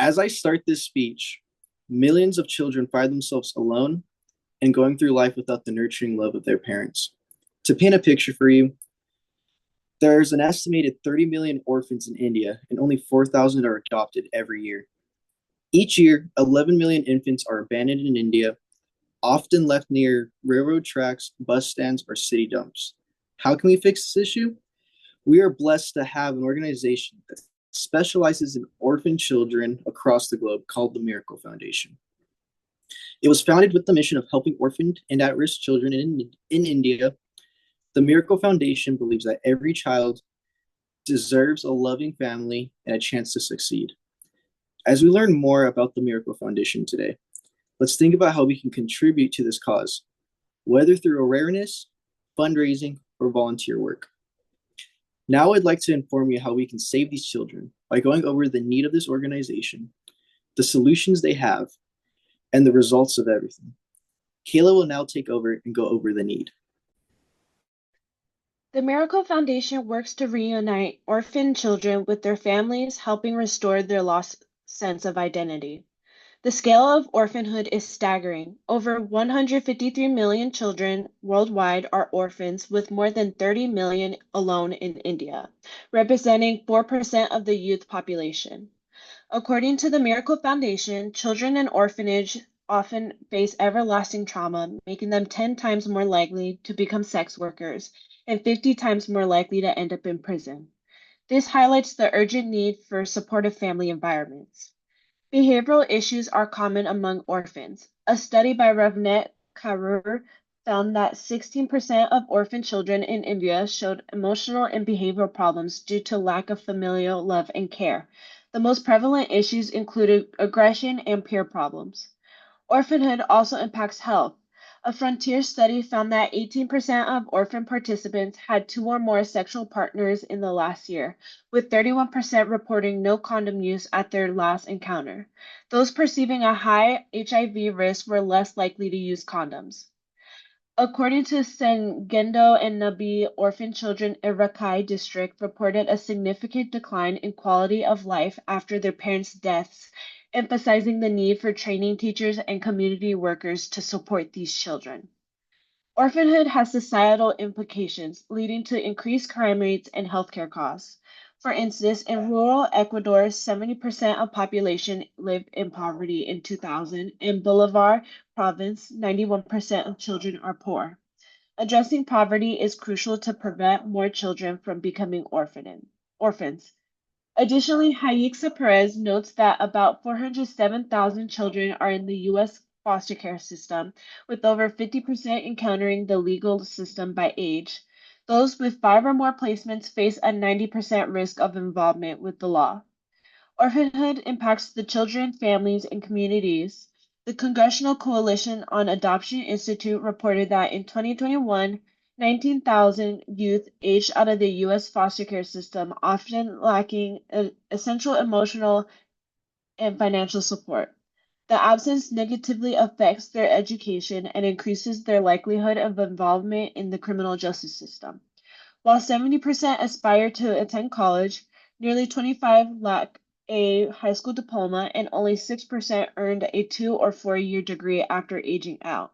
As I start this speech, millions of children find themselves alone and going through life without the nurturing love of their parents. To paint a picture for you, there's an estimated 30 million orphans in India, and only 4,000 are adopted every year. Each year, 11 million infants are abandoned in India, often left near railroad tracks, bus stands, or city dumps. How can we fix this issue? We are blessed to have an organization that specializes in orphan children across the globe called the Miracle Foundation. It was founded with the mission of helping orphaned and at risk children in India. The Miracle Foundation believes that every child deserves a loving family and a chance to succeed. As we learn more about the Miracle Foundation today, let's think about how we can contribute to this cause, whether through awareness, fundraising, or volunteer work. Now I'd like to inform you how we can save these children by going over the need of this organization, the solutions they have, and the results of everything. Kayla will now take over and go over the need. The Miracle Foundation works to reunite orphan children with their families, helping restore their lost sense of identity. The scale of orphanhood is staggering. Over 153 million children worldwide are orphans, with more than 30 million alone in India, representing 4% of the youth population. According to the Miracle Foundation, children in orphanage often face everlasting trauma, making them 10 times more likely to become sex workers and 50 times more likely to end up in prison. This highlights the urgent need for supportive family environments. Behavioral issues are common among orphans. A study by Ravnet Kaur found that 16% of orphan children in India showed emotional and behavioral problems due to lack of familial love and care. The most prevalent issues included aggression and peer problems. Orphanhood also impacts health. A Frontier study found that 18% of orphan participants had two or more sexual partners in the last year, with 31% reporting no condom use at their last encounter. Those perceiving a high HIV risk were less likely to use condoms. According to Sengendo and Nabi, orphan children in Rakai district reported a significant decline in quality of life after their parents' deaths, emphasizing the need for training teachers and community workers to support these children. Orphanhood has societal implications, leading to increased crime rates and healthcare costs. For instance, in rural Ecuador, 70% of population lived in poverty in 2000. In Bolivar province, 91% of children are poor. Addressing poverty is crucial to prevent more children from becoming orphans. Additionally, Haixa Perez notes that about 407,000 children are in the U.S. foster care system, with over 50% encountering the legal system by age. Those with 5 or more placements face a 90% risk of involvement with the law. Orphanhood impacts the children, families, and communities. The Congressional Coalition on Adoption Institute reported that in 2021, 19,000 youth aged out of the U.S. foster care system, often lacking essential emotional and financial support. The absence negatively affects their education and increases their likelihood of involvement in the criminal justice system. While 70% aspire to attend college, nearly 25 lack a high school diploma, and only 6% earned a 2 or 4 year degree after aging out.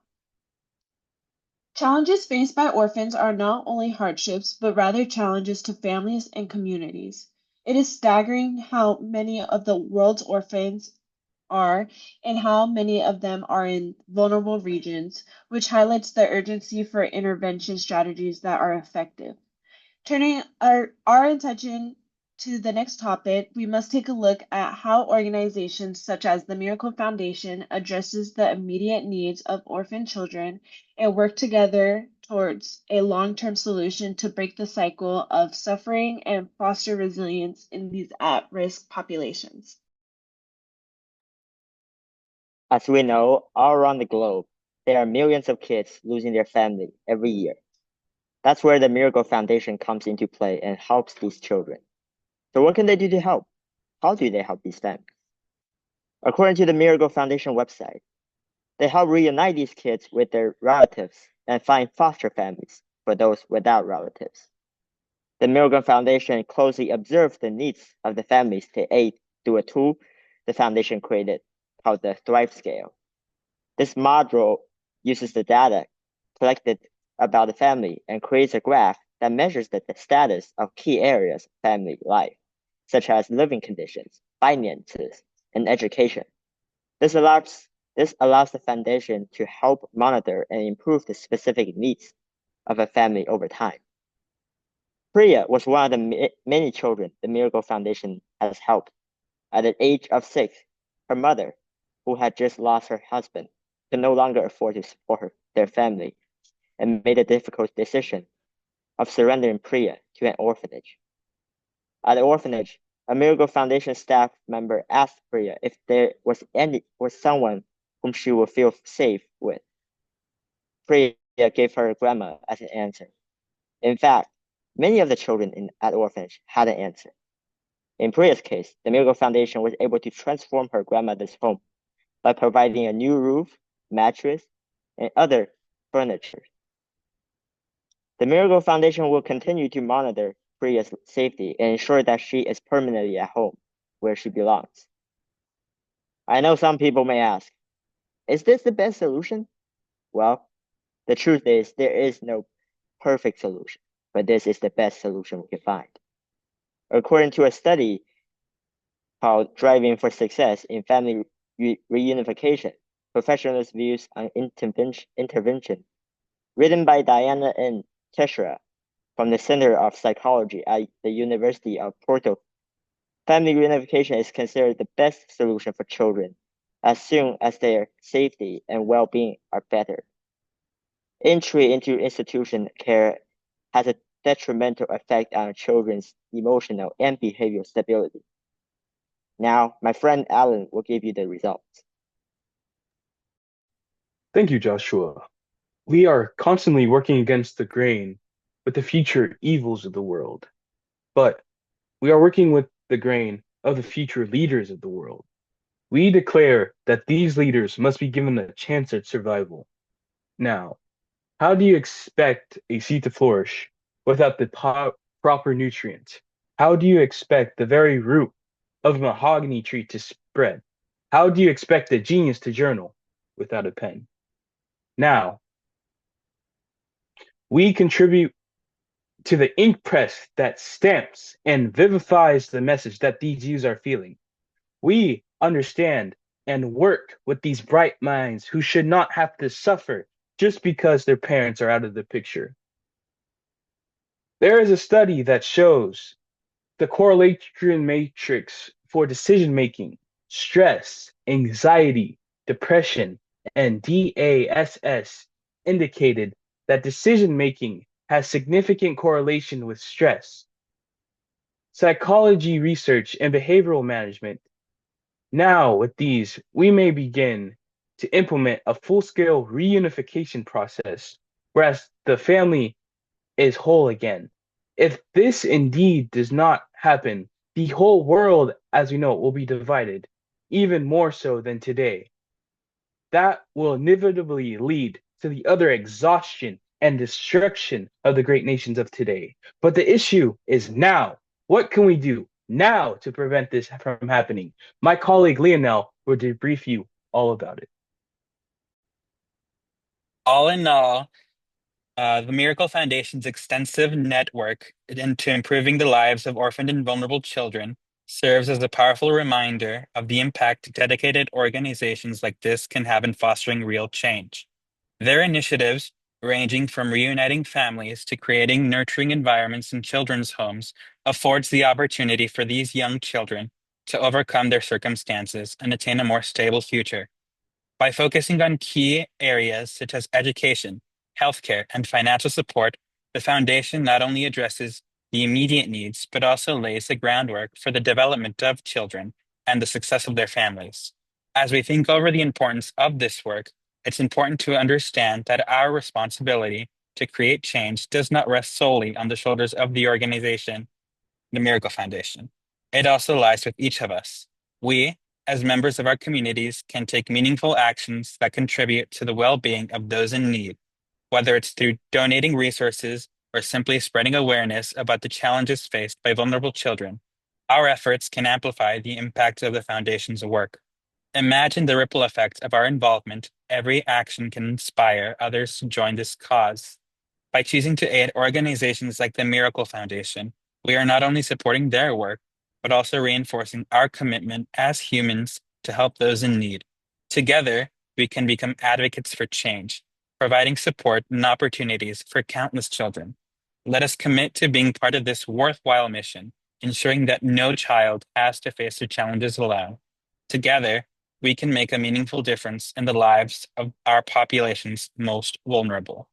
Challenges faced by orphans are not only hardships, but rather challenges to families and communities. It is staggering how many of the world's orphans are and how many of them are in vulnerable regions, which highlights the urgency for intervention strategies that are effective. Turning our attention to the next topic, we must take a look at how organizations such as the Miracle Foundation addresses the immediate needs of orphan children and work together towards a long-term solution to break the cycle of suffering and foster resilience in these at-risk populations. As we know, all around the globe, there are millions of kids losing their family every year. That's where the Miracle Foundation comes into play and helps these children. So what can they do to help? How do they help these families? According to the Miracle Foundation website, they help reunite these kids with their relatives and find foster families for those without relatives. The Miracle Foundation closely observes the needs of the families to aid through a tool the foundation created called the Thrive Scale. This model uses the data collected about the family and creates a graph that measures the status of key areas of family life, such as living conditions, finances, and education. This allows the foundation to help monitor and improve the specific needs of a family over time. Priya was one of the many children the Miracle Foundation has helped. At the age of 6, her mother, who had just lost her husband, could no longer afford to support their family and made a difficult decision of surrendering Priya to an orphanage. At the orphanage, a Miracle Foundation staff member asked Priya if there was someone whom she would feel safe with. Priya gave her grandma as an answer. In fact, many of the children at the orphanage had an answer. In Priya's case, the Miracle Foundation was able to transform her grandmother's home by providing a new roof, mattress, and other furniture. The Miracle Foundation will continue to monitor Priya's safety and ensure that she is permanently at home, where she belongs. I know some people may ask, is this the best solution? Well, the truth is there is no perfect solution, but this is the best solution we can find. According to a study called Driving for Success in Family Reunification, Professionals' Views on Intervention, written by Diana N. Teixeira from the Center of Psychology at the University of Porto, family reunification is considered the best solution for children as soon as their safety and well-being are better. Entry into institution care has a detrimental effect on children's emotional and behavioral stability. Now, my friend Alan will give you the results. Thank you, Joshua. We are constantly working against the grain with the future evils of the world, but we are working with the grain of the future leaders of the world. We declare that these leaders must be given a chance at survival. Now, how do you expect a seed to flourish without the proper nutrients? How do you expect the very root of a mahogany tree to spread? How do you expect a genius to journal without a pen? Now, we contribute to the ink press that stamps and vivifies the message that these youths are feeling. We understand and work with these bright minds who should not have to suffer just because their parents are out of the picture. There is a study that shows the correlation matrix for decision making, stress, anxiety, depression, and DASS indicated that decision making has significant correlation with stress. Psychology research and behavioral management. Now, with these, we may begin to implement a full-scale reunification process, whereas the family is whole again. If this indeed does not happen, the whole world, as we know, will be divided, even more so than today. That will inevitably lead to the utter exhaustion and destruction of the great nations of today. But the issue is now. What can we do now to prevent this from happening? My colleague Lionel will debrief you all about it. All in all, the Miracle Foundation's extensive network into improving the lives of orphaned and vulnerable children serves as a powerful reminder of the impact dedicated organizations like this can have in fostering real change. Their initiatives, ranging from reuniting families to creating nurturing environments in children's homes, affords the opportunity for these young children to overcome their circumstances and attain a more stable future. By focusing on key areas such as education, healthcare, and financial support, the foundation not only addresses the immediate needs, but also lays the groundwork for the development of children and the success of their families. As we think over the importance of this work, it's important to understand that our responsibility to create change does not rest solely on the shoulders of the organization, the Miracle Foundation. It also lies with each of us. We, as members of our communities, can take meaningful actions that contribute to the well-being of those in need, whether it's through donating resources or simply spreading awareness about the challenges faced by vulnerable children. Our efforts can amplify the impact of the Foundation's work. Imagine the ripple effect of our involvement. Every action can inspire others to join this cause. By choosing to aid organizations like the Miracle Foundation, we are not only supporting their work, but also reinforcing our commitment as humans to help those in need. Together, we can become advocates for change, providing support and opportunities for countless children. Let us commit to being part of this worthwhile mission, ensuring that no child has to face the challenges alone. Together, we can make a meaningful difference in the lives of our population's most vulnerable.